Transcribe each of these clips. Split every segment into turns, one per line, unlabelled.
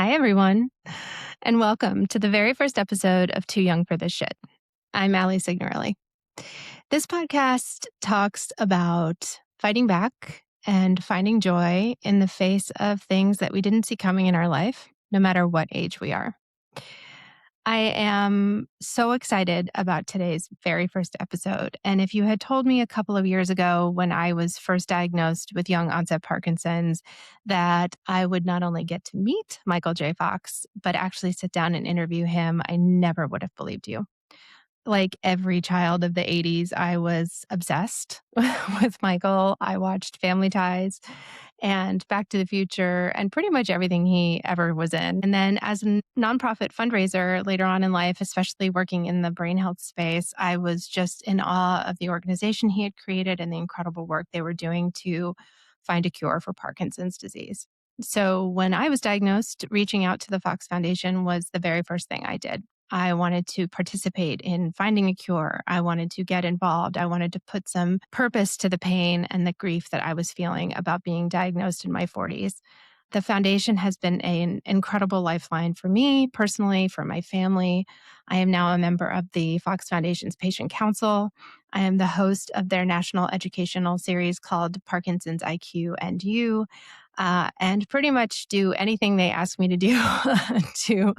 Hi, everyone, and welcome to the very first episode of Too Young for This Shit. I'm Allie Signorelli. This podcast talks about fighting back and finding joy in the face of things that we didn't see coming in our life, no matter what age we are. I am so excited about today's very first episode. And if you had told me a couple of years ago when I was first diagnosed with young onset Parkinson's that I would not only get to meet Michael J. Fox, but actually sit down and interview him, I never would have believed you. Like every child of the 80s, I was obsessed with Michael. I watched Family Ties and Back to the Future and pretty much everything he ever was in. And then as a nonprofit fundraiser later on in life, especially working in the brain health space, I was just in awe of the organization he had created and the incredible work they were doing to find a cure for Parkinson's disease. So when I was diagnosed, reaching out to the Fox Foundation was the very first thing I did. I wanted to participate in finding a cure. I wanted to get involved. I wanted to put some purpose to the pain and the grief that I was feeling about being diagnosed in my 40s. The foundation has been an incredible lifeline for me personally, for my family. I am now a member of the Fox Foundation's Patient Council. I am the host of their national educational series called Parkinson's IQ and You. And pretty much do anything they ask me to do to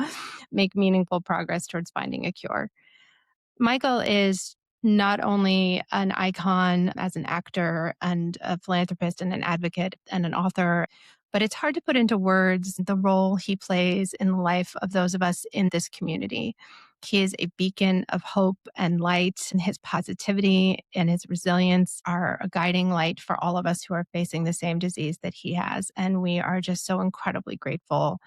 make meaningful progress towards finding a cure. Michael is not only an icon as an actor and a philanthropist and an advocate and an author, but it's hard to put into words the role he plays in the life of those of us in this community. He is a beacon of hope and light, and his positivity and his resilience are a guiding light for all of us who are facing the same disease that he has. And we are just so incredibly grateful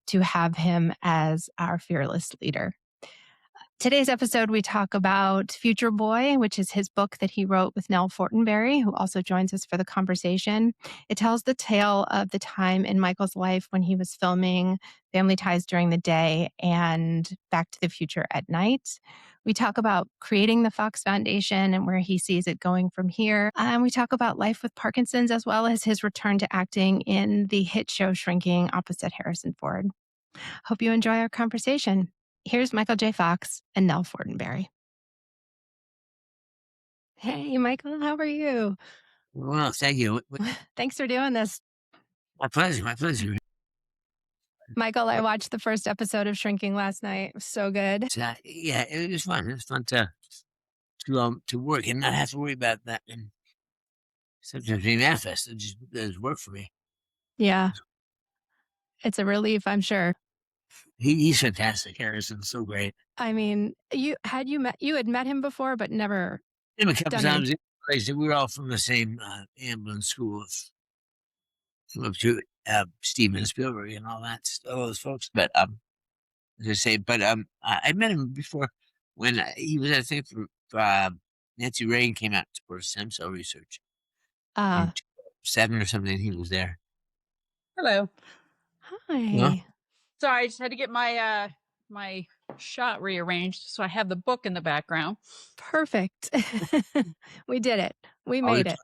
to have him as our fearless leader. Today's episode, we talk about Future Boy, which is his book that he wrote with Nelle Fortenberry, who also joins us for the conversation. It tells the tale of the time in Michael's life when he was filming Family Ties during the day and Back to the Future at night. We talk about creating the Fox Foundation and where he sees it going from here. And we talk about life with Parkinson's, as well as his return to acting in the hit show Shrinking opposite Harrison Ford. Hope you enjoy our conversation. Here's Michael J. Fox and Nelle Fortenberry. Hey, Michael, how are you?
Well, thank you.
Thanks for doing this.
My pleasure. My pleasure.
Michael, I watched the first episode of Shrinking last night. It was so good.
Yeah, it was fun. It was fun to work and not have to worry about that. And sometimes being manifest, it just does work for me.
Yeah. It's a relief, I'm sure.
He's fantastic. Harrison's so great.
I mean, you had met him before, but never.
Him a couple times. We were all from the same ambulance school. Up to Steven Spielberg and all those folks. But as I say, I met him before when he was, I think, for Nancy Reagan came out for stem cell research. 7 or something, he was there.
Hello.
Hi.
Yeah.
Sorry, I just had to get my my shot rearranged, so I have the book in the background.
Perfect. We did it. We made it.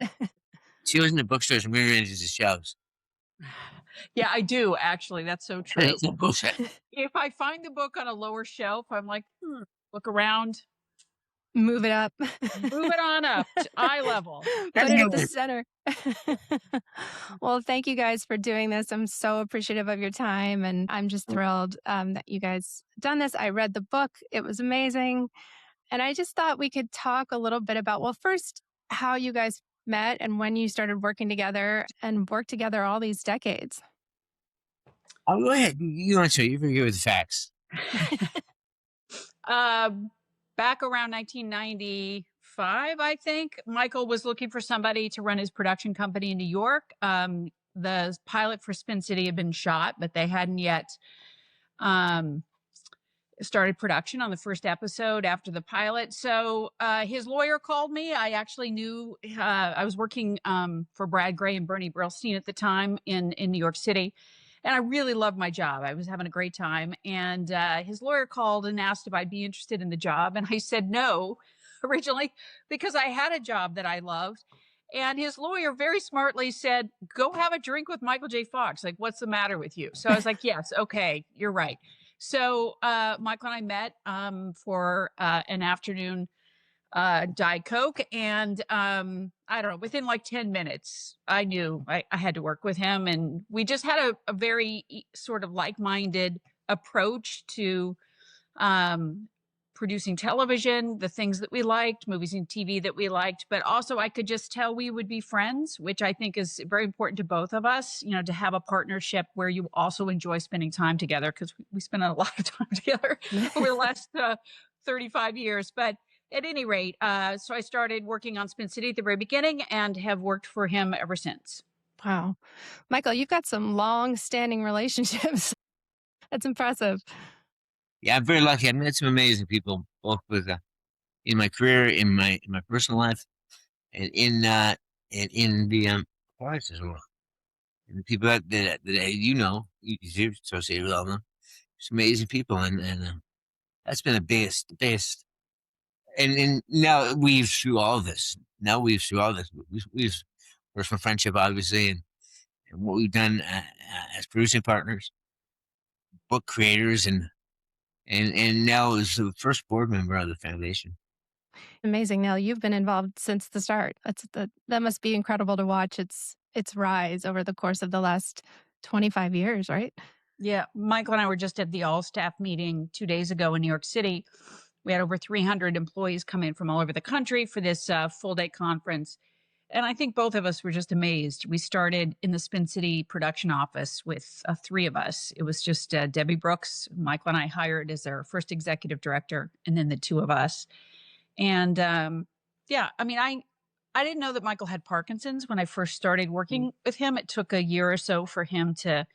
She was in the bookstores and rearranges the shelves.
Yeah, I do, actually. That's so true.
Bullshit.
If I find the book on a lower shelf, I'm like, look around.
Move it up.
Move it on up to eye level.
Put it at the center. Well, thank you guys for doing this. I'm so appreciative of your time, and I'm just thrilled that you guys done this. I read the book. It was amazing. And I just thought we could talk a little bit about, well, first, how you guys met and when you started working together and worked together all these decades.
Oh, go ahead. You answer. You're very good with the facts.
Back around 1995, I think, Michael was looking for somebody to run his production company in New York. The pilot for Spin City had been shot, but they hadn't yet started production on the first episode after the pilot. So his lawyer called me. I actually knew I was working for Brad Gray and Bernie Brillstein at the time in New York City. And I really loved my job. I was having a great time. And his lawyer called and asked if I'd be interested in the job. And I said no originally because I had a job that I loved. And his lawyer very smartly said, "Go have a drink with Michael J. Fox. Like, what's the matter with you?" So I was like, "Yes, okay, you're right." So Michael and I met for an afternoon Diet Coke. And I don't know, within like 10 minutes, I knew I had to work with him. And we just had a very sort of like minded approach to um, producing television, the things that we liked, movies and TV that we liked. But also, I could just tell we would be friends, which I think is very important to both of us, you know, to have a partnership where you also enjoy spending time together, because we spent a lot of time together over the last 35 years. But at any rate, so I started working on Spin City at the very beginning and have worked for him ever since.
Wow. Michael, you've got some long-standing relationships. That's impressive.
Yeah, I'm very lucky. I met some amazing people, both with in my career, in my personal life, and in the arts as well. And the people that you're associated with all of them. Some amazing people, and that's been the biggest. And now we've through all this. Now we've through all this. We've personal friendship, obviously, and what we've done as producing partners, book creators, and now is the first board member of the foundation.
Amazing. Now you've been involved since the start. That must be incredible to watch its rise over the course of the last 25 years, right?
Yeah, Michael and I were just at the all staff meeting 2 days ago in New York City. We had over 300 employees come in from all over the country for this full day conference. And I think both of us were just amazed. We started in the Spin City production office with three of us. It was just Debbie Brooks, Michael and I hired as our first executive director, and then the two of us. And yeah, I mean, I didn't know that Michael had Parkinson's when I first started working with him. It took a year or so for him to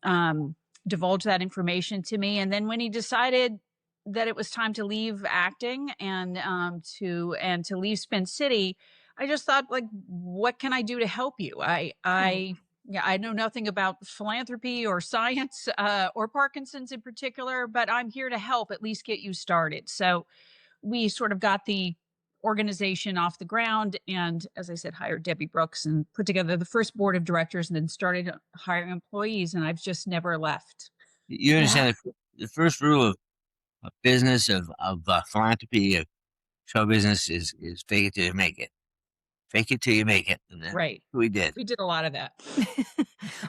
um, divulge that information to me. And then when he decided that it was time to leave acting and to leave Spin City, I just thought, like, what can I do to help you?
Right.
Yeah, I know nothing about philanthropy or science or Parkinson's in particular, but I'm here to help at least get you started. So we sort of got the organization off the ground, and as I said, hired Debbie Brooks and put together the first board of directors, and then started hiring employees, and I've just never left.
You
Yeah.
understand the first rule of business of philanthropy of show business is fake it till you make it. Fake it till you make it, and that's
Right.
what we did.
We did a lot of that.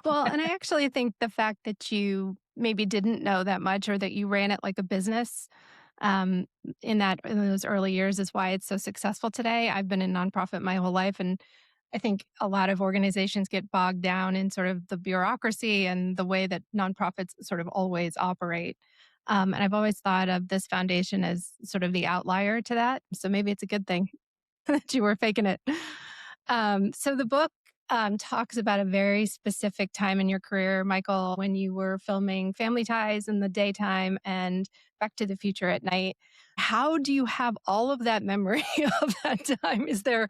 Well, and I actually think the fact that you maybe didn't know that much or that you ran it like a business um, in those early years is why it's so successful today. I've been in nonprofit my whole life, and I think a lot of organizations get bogged down in sort of the bureaucracy and the way that nonprofits sort of always operate. And I've always thought of this foundation as sort of the outlier to that. So maybe it's a good thing that you were faking it. So the book talks about a very specific time in your career, Michael, when you were filming Family Ties in the daytime and Back to the Future at night. How do you have all of that memory of that time? Is there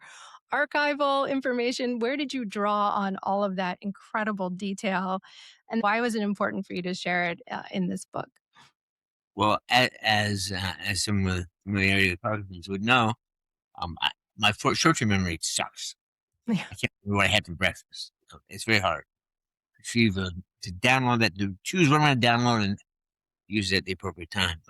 archival information? Where did you draw on all of that incredible detail? And why was it important for you to share it in this book?
Well, as some of the familiarity with Parkinson's would know, my short-term memory sucks.
Yeah.
I can't remember what I had for breakfast. It's very hard to download that, to choose what I'm going to download and use it at the appropriate time.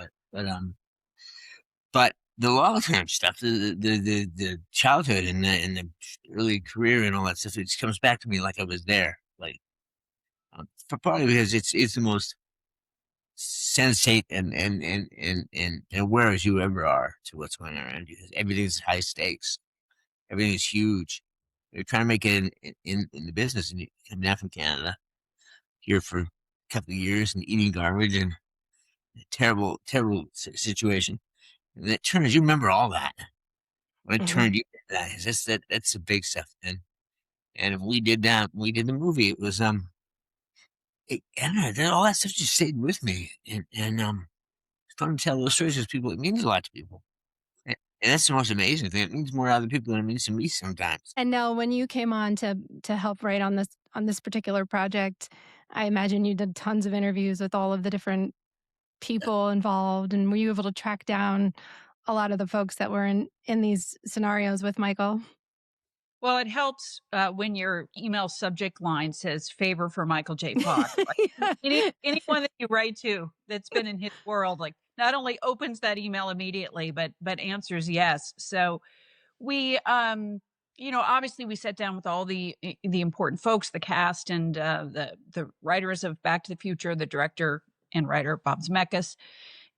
But the long term stuff, the childhood and the early career and all that stuff, it just comes back to me like I was there. Like, for partly because it's the most sensate and aware as you ever are to what's going on around you. Everything's high stakes. Everything is huge. You're trying to make it in the business, and you come down from Canada here for a couple of years and eating garbage and a terrible situation. And it turns, you remember all that. When it
Mhm.
turned you, that's the big stuff. And if we did that, we did the movie. It was I don't know, all that stuff just stayed with me, and it's fun to tell those stories because people. It means a lot to people, and that's the most amazing thing. It means more to other people than it means to me sometimes.
And now when you came on to help write on this particular project, I imagine you did tons of interviews with all of the different people involved. And were you able to track down a lot of the folks that were in these scenarios with Michael?
Well, it helps when your email subject line says "favor for Michael J. Fox." Like
Yeah.
anyone that you write to that's been in his world, like not only opens that email immediately, but answers yes. So we, obviously we sat down with all the important folks, the cast, and the writers of Back to the Future, the director and writer Bob Zemeckis,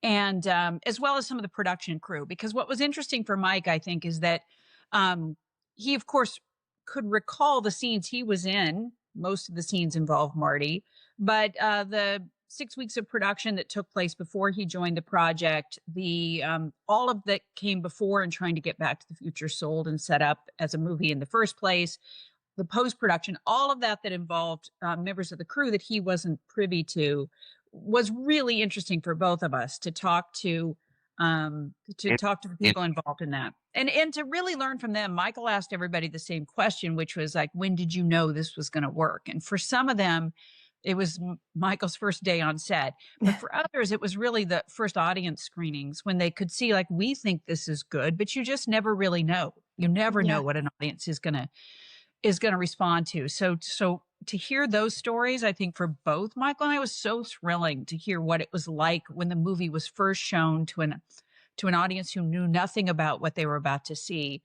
and as well as some of the production crew. Because what was interesting for Mike, I think, is that he, of course, could recall the scenes he was in. Most of the scenes involve Marty, but the 6 weeks of production that took place before he joined the project, the all of that came before and trying to get Back to the Future sold and set up as a movie in the first place, the post production, all of that involved members of the crew that he wasn't privy to, was really interesting for both of us to talk to
And,
talk to the
and
people involved in that, and to really learn from them. Michael asked everybody the same question, which was like, when did you know this was going to work? And for some of them, it was Michael's first day on set, but for others, it was really the first audience screenings when they could see, like, we think this is good, but you just never really know. You never
Yeah.
know what an audience is going to respond to. So to hear those stories, I think for both Michael and I, was so thrilling to hear what it was like when the movie was first shown to an audience who knew nothing about what they were about to see.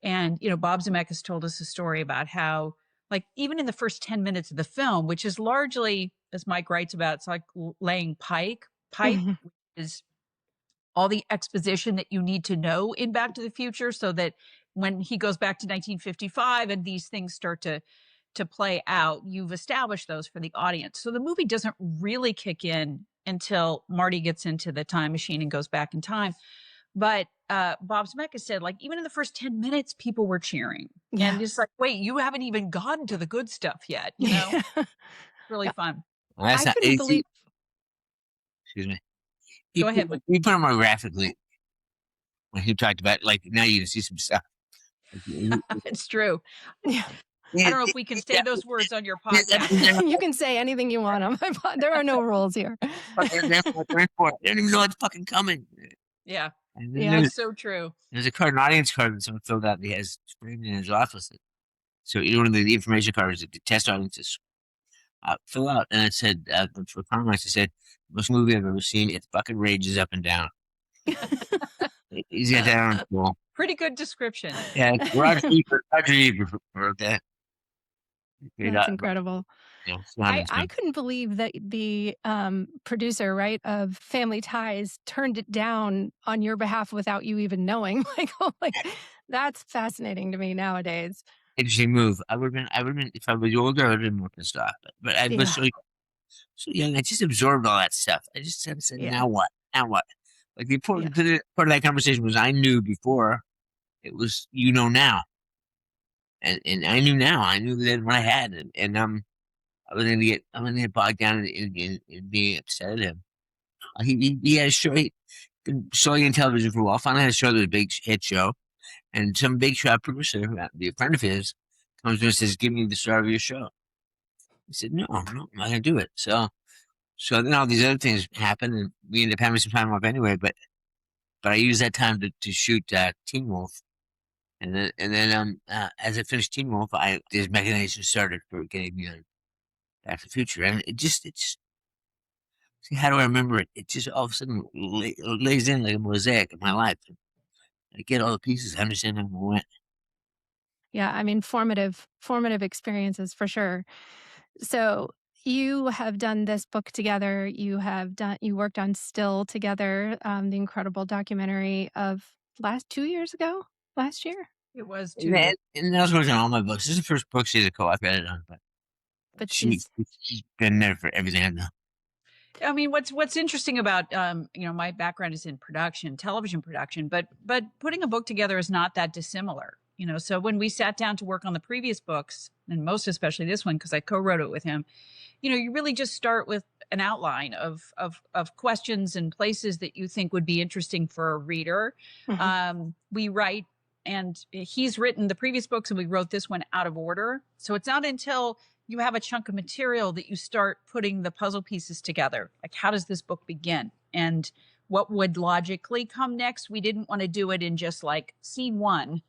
And Bob Zemeckis told us a story about how, like, even in the first 10 minutes of the film, which is largely, as Mike writes about, it's like laying pipe,
Mhm.
which is all the exposition that you need to know in Back to the Future, so that when he goes back to 1955 and these things start to play out, you've established those for the audience. So the movie doesn't really kick in until Marty gets into the time machine and goes back in time. But Bob Zemeckis said, like, even in the first 10 minutes, people were cheering.
Yeah.
And it's like, wait, you haven't even gotten to the good stuff yet,
Yeah.
Really
Yeah.
fun.
well, that's
I
not.
couldn't believe.
Excuse me.
Go ahead.
He put it more graphically when he talked about, like, now you can see some stuff. Like,
It's true.
Yeah.
I
he-
don't know if
he-
we can
he-
say those words on your
that-
podcast.
You can say anything you want on my there are no rules here.
They don't even know it's fucking coming.
Yeah,
And then
Yeah.
that's so true.
there's a card, an audience card that someone filled out. That he has framed in his office. So one of the information cards that the test audiences fill out, and it said for comments, it said, "Most movie I've ever seen. It fucking rages up and down." He's got that on his wall.
Pretty good description.
Yeah, Roger Ebert. Roger Ebert wrote that.
That's incredible. I
Simon.
couldn't believe that the producer, right, of Family Ties turned it down on your behalf without you even knowing. Michael, like, that's fascinating to me nowadays.
Interesting move. I would have been, if I was older, I would have been more pissed off. But I was
Yeah.
so young. I just absorbed all that stuff. I just said,
Yeah.
now what? Now what? Like, the
Yeah.
important part of that conversation was, I knew before. It was, now. And I knew now. I knew that what I had. And I'm gonna get bogged down in being upset at him. He had a show. He'd been showing in television for a while. Finally had a show that was a big hit show. And some big shot producer, who happened to be a friend of his, comes to him and says, "Give me the star of your show." He said, "No, I'm not going to do it." So then all these other things happen, and we ended up having some time off anyway. But I used that time to shoot Teen Wolf, and then as I finished Teen Wolf, this mechanism started for getting me on Back to the Future, and it's. See, how do I remember it? It just all of a sudden lays in like a mosaic of my life. I get all the pieces. I understand how it went.
Yeah, I mean, formative experiences for sure. So you have done this book together. You worked on Still together, the incredible documentary of last year.
It was
And,
2 years.
and I was working on all my books. This is the first book she's a co-op on, but
But
she's been there for everything I know.
I mean, what's interesting about my background is in production, television production, but putting a book together is not that dissimilar. So when we sat down to work on the previous books, and most especially this one because I co-wrote it with him, you really just start with an outline of questions and places that you think would be interesting for a reader. We write, and he's written the previous books, and we wrote this one out of order. So it's not until you have a chunk of material that you start putting the puzzle pieces together. Like, how does this book begin? And what would logically come next? We didn't want to do it in just like scene one.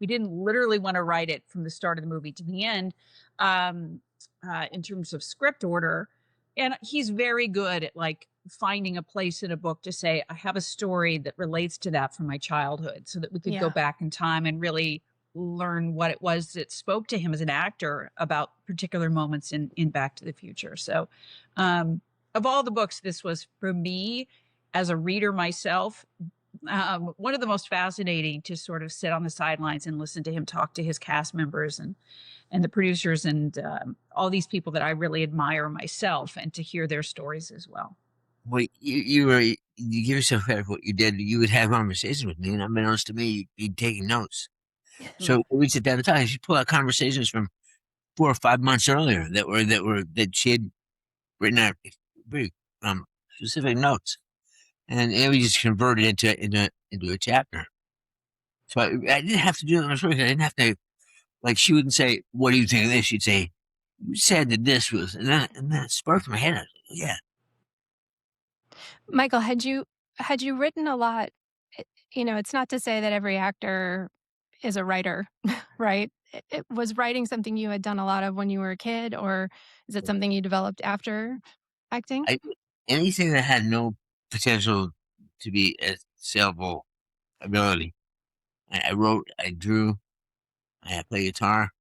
We didn't literally want to write it from the start of the movie to the end, in terms of script order. And he's very good at like finding a place in a book to say, I have a story that relates to that from my childhood, so that we could go back in time and really learn what it was that spoke to him as an actor about particular moments in Back to the Future. So, of all the books, this was, for me as a reader myself, one of the most fascinating to sort of sit on the sidelines and listen to him talk to his cast members and the producers and all these people that I really admire myself, and to hear their stories as well.
Well, you give yourself credit for what you did. You would have conversations with me, and unbeknownst to me, you'd taking notes. So we'd sit down and talk. She'd pull out conversations from 4 or 5 months earlier that she had written out very specific notes, and we just converted into a chapter. So I didn't have to do it. I didn't have to, like, she wouldn't say, "What do you think of this?" She'd say, "You said that this was," and then it sparked in my head. I was like, yeah.
Michael, had you written a lot? It's not to say that every actor is a writer, right? It was writing something you had done a lot of when you were a kid, or is it something you developed after acting?
Anything that had no potential to be a saleable ability. I wrote, I drew, I played guitar,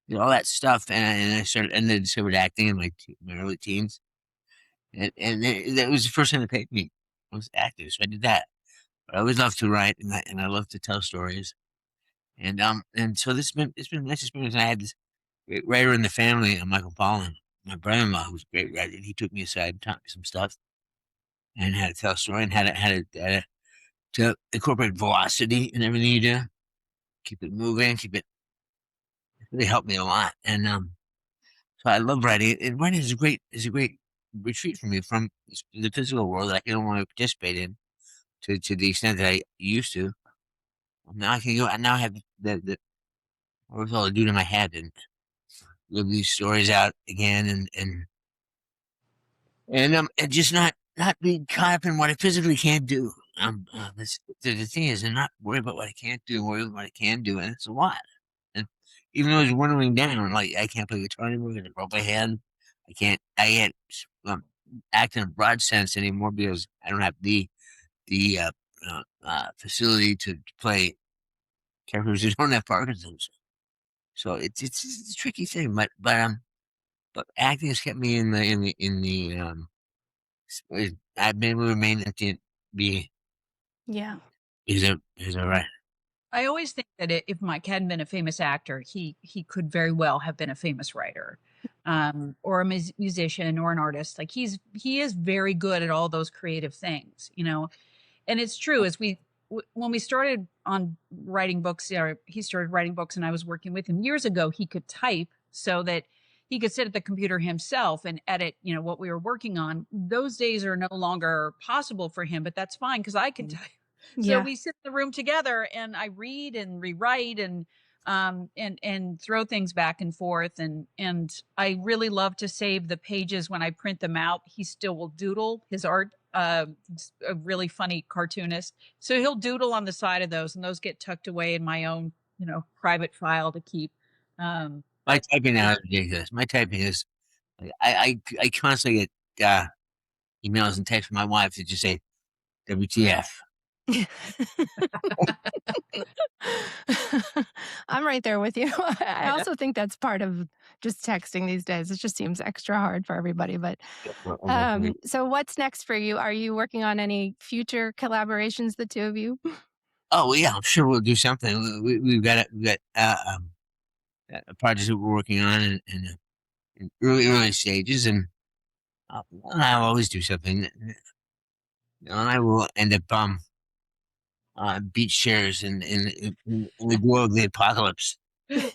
did all that stuff, and then discovered acting in my early teens, and that was the first thing that paid me. I was acting, so I did that. But I always loved to write, and I love to tell stories, and so it's been a nice experience. And I had this great writer in the family, Michael Pollan, my brother-in-law, who was a great writer. He took me aside and taught me some stuff, and how to tell a story, and to incorporate velocity in everything you do, keep it moving, it really helped me a lot. And so I love writing. And writing is a great retreat for me from the physical world that I don't want to participate in to the extent that I used to. Now I can go. Now I have the wherewithal to do it in my head and live these stories out again, and just not being caught up in what I physically can't do. The thing is, I'm not worried about what I can't do, worried about what I can do, and it's a lot. And even though it's winding down, like, I can't play guitar anymore because I broke my hand. I can't act in a broad sense anymore because I don't have the facility to play characters who don't have Parkinson's. So it's a tricky thing, but acting has kept me in the I've been able to remain at the be
Yeah.
is a right.
I always think that if Mike hadn't been a famous actor, he could very well have been a famous writer, or a musician or an artist. Like he is very good at all those creative things, And it's true, as when we started on writing books, or he started writing books, and I was working with him years ago, he could type so that he could sit at the computer himself and edit, what we were working on. Those days are no longer possible for him, but that's fine because I can type. So
Yeah.
we sit in the room together, and I read and rewrite and throw things back and forth, and I really love to save the pages when I print them out. He still will doodle his art. He's a really funny cartoonist, so he'll doodle on the side of those, and those get tucked away in my own, private file to keep.
My typing now is ridiculous. My typing is I constantly get emails and texts from my wife that just say WTF.
I'm right there with you. I also think that's part of just texting these days. It just seems extra hard for everybody. But so what's next for you? Are you working on any future collaborations, the two of you?
Oh yeah, I'm sure we'll do something. We've got a project that we're working on in early stages, and I'll always do something. And I will end up beach chairs in the glow of the apocalypse.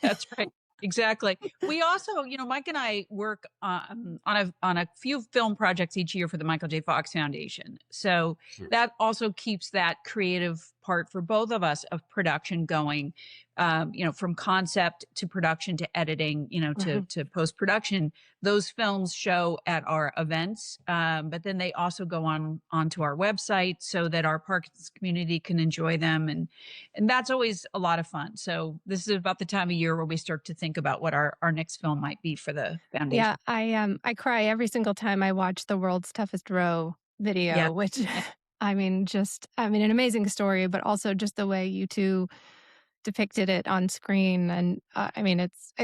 That's right. Exactly. We also, Mike and I work on a few film projects each year for the Michael J. Fox Foundation. So that also keeps that creative part for both of us of production going. from concept to production to editing, to post production. Those films show at our events, but then they also go onto our website so that our Parkinson's community can enjoy them, and that's always a lot of fun. So this is about the time of year where we start to think about what our next film might be for the foundation.
Yeah, I cry every single time I watch the World's Toughest Row
Yeah.
video, which an amazing story, but also just the way you two depicted it on screen. And I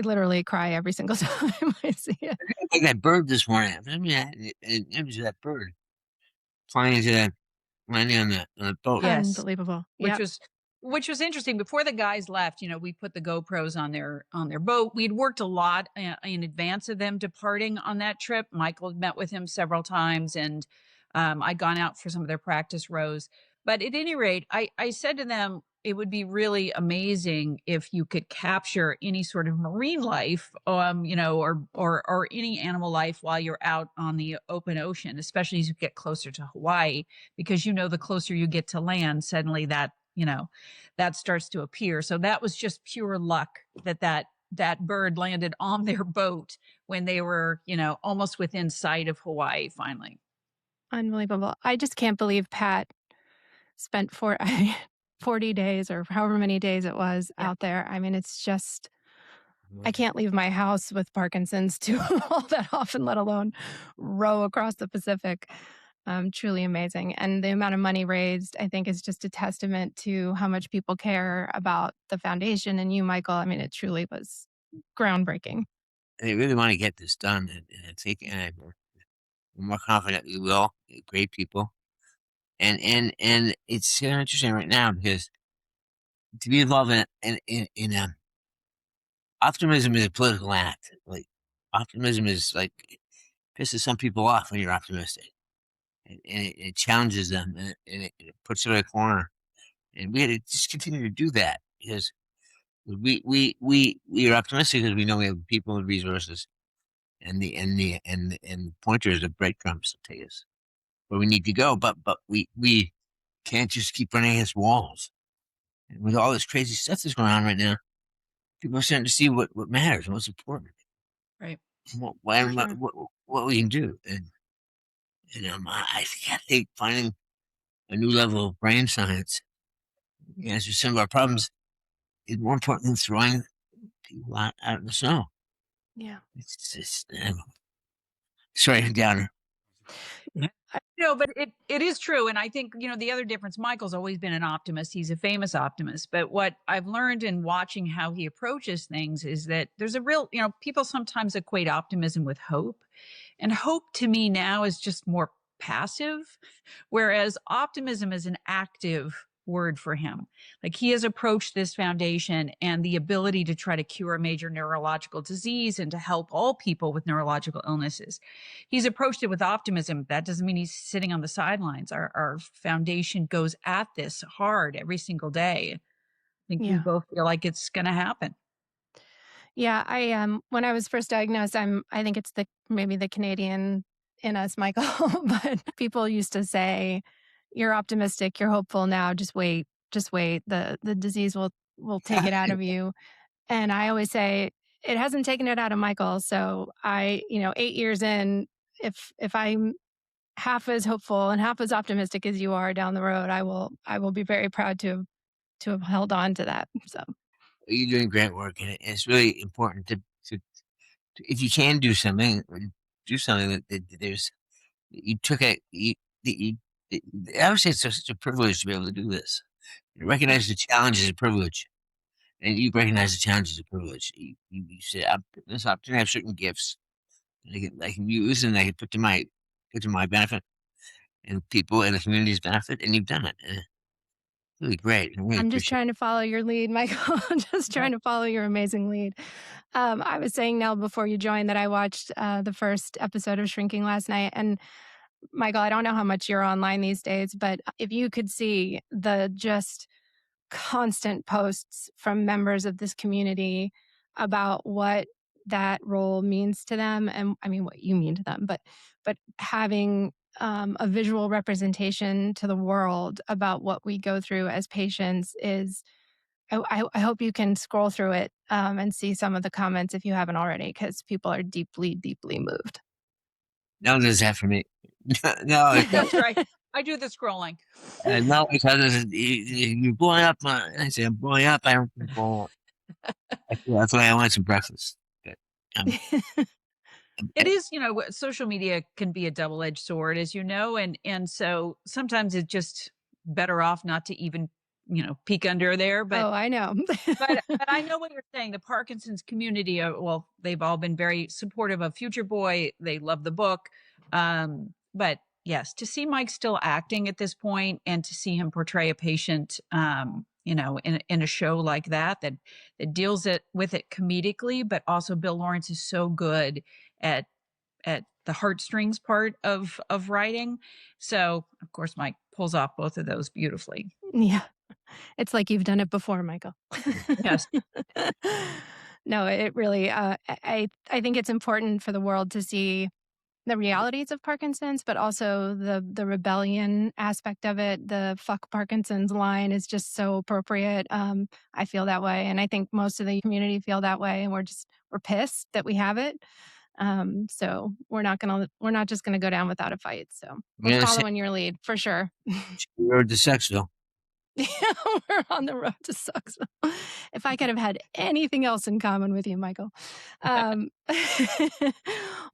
literally cry every single time I see it.
Like that bird this morning. I mean, it was that bird flying into that landing on the boat.
Yes.
Unbelievable.
Which
Yep.
was which was interesting. Before the guys left, we put the GoPros on their boat. We'd worked a lot in advance of them departing on that trip. Michael had met with him several times, and I'd gone out for some of their practice rows. But at any rate, I said to them, it would be really amazing if you could capture any sort of marine life, or any animal life while you're out on the open ocean, especially as you get closer to Hawaii, because the closer you get to land, suddenly that starts to appear. So that was just pure luck that bird landed on their boat when they were, almost within sight of Hawaii finally.
Unbelievable. I just can't believe Pat spent 40 days or however many days it was
Yeah.
out there. It's just, I can't leave my house with Parkinson's too all that often, let alone row across the Pacific. Truly amazing. And the amount of money raised, I think, is just a testament to how much people care about the foundation and you, Michael. It truly was groundbreaking.
They really want to get this done, and I think, we're more confident we will. Great people, and it's interesting right now because to be involved in optimism is a political act. Like optimism is like pisses some people off when you're optimistic, and it challenges them, and it puts them in a corner. And we had to just continue to do that because we are optimistic because we know we have the people and resources and the pointers of breadcrumbs to take us where we need to go. But we can't just keep running against walls. And with all this crazy stuff that's going on right now, people are starting to see what matters and what's important.
Right.
What we can do. And I think finding a new level of brain science to answer some of our problems is more important than throwing people out in the snow.
Yeah.
It's just sorry, downer.
No, but it is true. And I think, the other difference, Michael's always been an optimist. He's a famous optimist. But what I've learned in watching how he approaches things is that there's a real, people sometimes equate optimism with hope. And hope to me now is just more passive, whereas optimism is an active word for him. Like he has approached this foundation and the ability to try to cure a major neurological disease and to help all people with neurological illnesses. He's approached it with optimism. That doesn't mean he's sitting on the sidelines. Our foundation goes at this hard every single day. I think we
Yeah.
both feel like it's going to happen.
Yeah, when I was first diagnosed, I think it's maybe the Canadian in us, Michael, but people used to say, "You're optimistic, you're hopeful now, just wait, just wait. The disease will take it out of you." And I always say, it hasn't taken it out of Michael. So 8 years in, if I'm half as hopeful and half as optimistic as you are down the road, I will be very proud to have held on to that. So
You're doing great work, and it's really important to if you can do something, do something that there's you took a you, I would say it's such a privilege to be able to do this. You recognize the challenge is a privilege, and you recognize the challenge is a privilege. You say, this opportunity, I have certain gifts that I can use and I can put to my benefit and people and the community's benefit, and you've done it. Really great. I really
I'm just
appreciate
trying to follow your lead, Michael. I'm just trying to follow your amazing lead. I was saying, Nell, before you joined, that I watched the first episode of Shrinking last night. And Michael, I don't know how much you're online these days, but if you could see the just constant posts from members of this community about what that role means to them, and what you mean to them, but having a visual representation to the world about what we go through as patients is I hope you can scroll through it and see some of the comments if you haven't already, because people are deeply, deeply moved.
No, does that for me. No,
That's right. I do the scrolling.
no, because you're blowing up. I say I'm blowing up. I don't blow up. That's why I want some breakfast. But, um,
It is, social media can be a double-edged sword, as you know, and so sometimes it's just better off not to even, peek under there. But
Oh, I know.
but I know what you're saying. The Parkinson's community, well, they've all been very supportive of Future Boy. They love the book. But yes, to see Mike still acting at this point and to see him portray a patient, in a show like that deals with it comedically, but also Bill Lawrence is so good at the heartstrings part of writing. So of course Mike pulls off both of those beautifully.
Yeah. It's like you've done it before, Michael.
Yes.
No, it really, I think it's important for the world to see the realities of Parkinson's, but also the rebellion aspect of it. The "fuck Parkinson's" line is just so appropriate. I feel that way, and I think most of the community feel that way, and we're pissed that we have it. So we're not just gonna go down without a fight. So we're
I'm gonna say
following your lead for sure.
road to Sexville.
Yeah, we're on the road to Sucksville. If I could have had anything else in common with you, Michael. Um,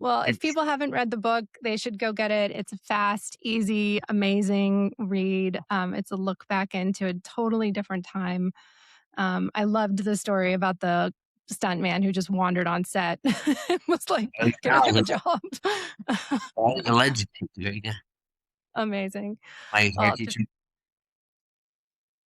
well, if people haven't read the book, they should go get it. It's a fast, easy, amazing read. It's a look back into a totally different time. I loved the story about the stuntman who just wandered on set. It was like, can I have a job?
A legend right now.
Amazing.
My hair
Well,
teacher.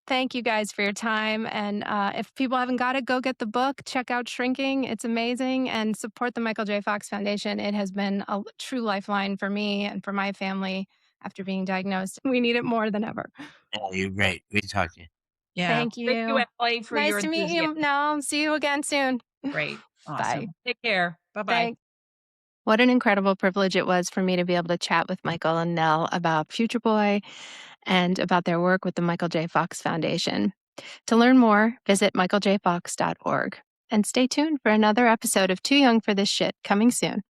thank you guys for your time. And if people haven't got it, go get the book. Check out Shrinking. It's amazing. And support the Michael J. Fox Foundation. It has been a true lifeline for me and for my family after being diagnosed. We need it more than ever.
Yeah, you're right. Great to talk to you.
Yeah.
Thank
Thank you,
you.
Allie, for
Nice
your
to meet you.
enthusiasm.
No, see you again soon.
Great.
Bye.
Awesome. Take care. Bye-bye.
Thanks. What an incredible privilege it was for me to be able to chat with Michael and Nelle about Future Boy and about their work with the Michael J. Fox Foundation. To learn more, visit michaeljfox.org. And stay tuned for another episode of Too Young for This Shit coming soon.